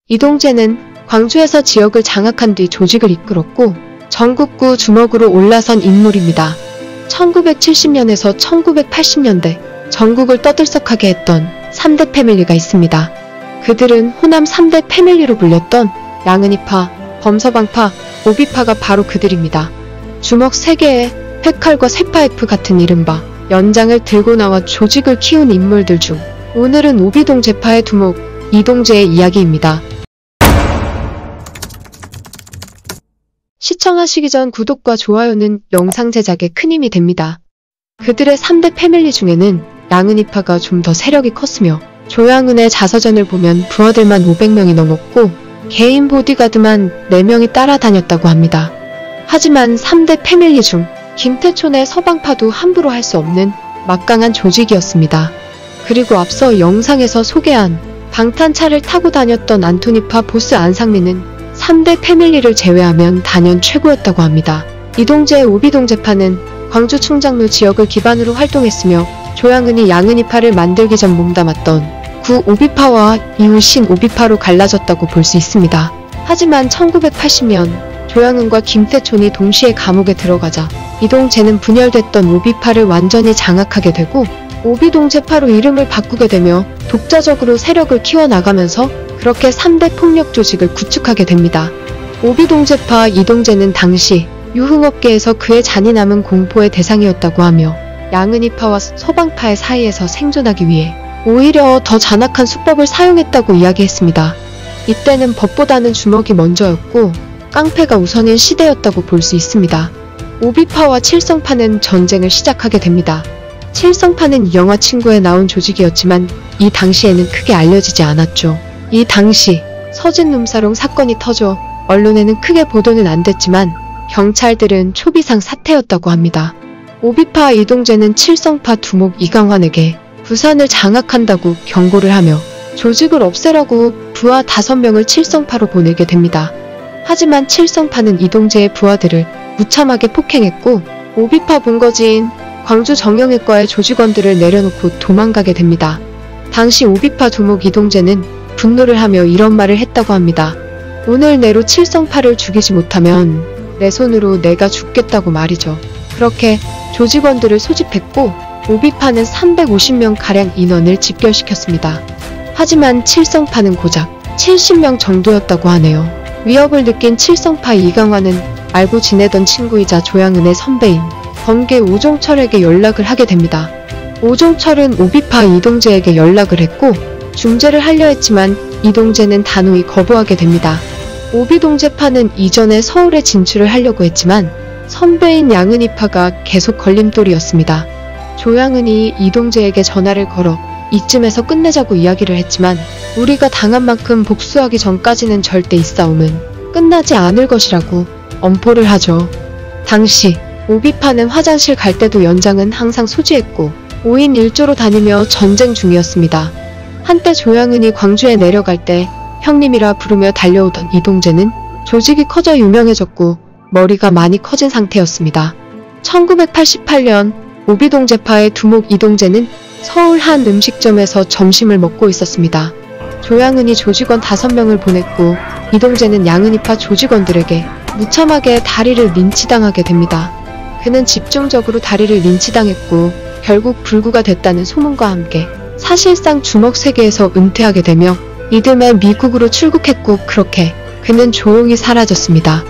이동재는 광주에서 지역을 장악한 뒤 조직을 이끌었고 전국구 주먹으로 올라선 인물입니다. 1970년에서 1980년대 전국을 떠들썩하게 했던 3대 패밀리가 있습니다. 그들은 호남 3대 패밀리로 불렸던 양은이파, 범서방파, 오비파가 바로 그들입니다. 주먹 3개에 패칼과 쇠파이프 같은 이른바 연장을 들고 나와 조직을 키운 인물들 중 오늘은 오비동제파의 두목, 이동재의 이야기입니다. 시청하시기 전 구독과 좋아요는 영상 제작에 큰 힘이 됩니다. 그들의 3대 패밀리 중에는 양은이파가 좀 더 세력이 컸으며 조양은의 자서전을 보면 부하들만 500명이 넘었고 개인 보디가드만 4명이 따라다녔다고 합니다. 하지만 3대 패밀리 중 김태촌의 서방파도 함부로 할 수 없는 막강한 조직이었습니다. 그리고 앞서 영상에서 소개한 방탄차를 타고 다녔던 안토니파 보스 안상민은 3대 패밀리를 제외하면 단연 최고였다고 합니다. 이동재의 오비동제파는 광주 충장로 지역을 기반으로 활동했으며 조양은이 양은이파를 만들기 전 몸담았던 구 오비파와 이후 신 오비파로 갈라졌다고 볼 수 있습니다. 하지만 1980년 조양은과 김태촌이 동시에 감옥에 들어가자 이동재는 분열됐던 오비파를 완전히 장악하게 되고 오비동제파로 이름을 바꾸게 되며 독자적으로 세력을 키워나가면서 그렇게 3대 폭력 조직을 구축하게 됩니다. 오비동제파 이동재는 당시 유흥업계에서 그의 잔인함은 공포의 대상이었다고 하며 양은이파와 서방파의 사이에서 생존하기 위해 오히려 더 잔악한 수법을 사용했다고 이야기했습니다. 이때는 법보다는 주먹이 먼저였고 깡패가 우선인 시대였다고 볼 수 있습니다. 오비파와 칠성파는 전쟁을 시작하게 됩니다. 칠성파는 영화 친구에 나온 조직이었지만 이 당시에는 크게 알려지지 않았죠. 이 당시 서진 룸사롱 사건이 터져 언론에는 크게 보도는 안 됐지만 경찰들은 초비상 사태였다고 합니다. 오비파 이동재는 칠성파 두목 이강환에게 부산을 장악한다고 경고를 하며 조직을 없애라고 부하 5명을 칠성파로 보내게 됩니다. 하지만 칠성파는 이동재의 부하들을 무참하게 폭행했고 오비파 본거지인 광주 정형외과의 조직원들을 내려놓고 도망가게 됩니다. 당시 오비파 두목 이동재는 분노를 하며 이런 말을 했다고 합니다. 오늘 내로 칠성파를 죽이지 못하면 내 손으로 내가 죽겠다고 말이죠. 그렇게 조직원들을 소집했고 오비파는 350명가량 인원을 집결시켰습니다. 하지만 칠성파는 고작 70명 정도였다고 하네요. 위협을 느낀 칠성파 이강환은 알고 지내던 친구이자 조양은의 선배인 범계 오종철에게 연락을 하게 됩니다. 오종철은 오비파 이동재에게 연락을 했고 중재를 하려 했지만 이동재는 단호히 거부하게 됩니다. 오비동제파는 이전에 서울에 진출을 하려고 했지만 선배인 양은이파가 계속 걸림돌이었습니다. 조양은이 이동재에게 전화를 걸어 이쯤에서 끝내자고 이야기를 했지만 우리가 당한 만큼 복수하기 전까지는 절대 이 싸움은 끝나지 않을 것이라고 엄포를 하죠. 당시 오비파는 화장실 갈 때도 연장은 항상 소지했고 5인 1조로 다니며 전쟁 중이었습니다. 한때 조양은이 광주에 내려갈 때 형님이라 부르며 달려오던 이동재는 조직이 커져 유명해졌고 머리가 많이 커진 상태였습니다. 1988년 오비동제파의 두목 이동재는 서울 한 음식점에서 점심을 먹고 있었습니다. 조양은이 조직원 5명을 보냈고 이동재는 양은이파 조직원들에게 무참하게 다리를 린치당하게 됩니다. 그는 집중적으로 다리를 린치당했고 결국 불구가 됐다는 소문과 함께 사실상 주먹 세계에서 은퇴하게 되며 이듬해 미국으로 출국했고 그렇게 그는 조용히 사라졌습니다.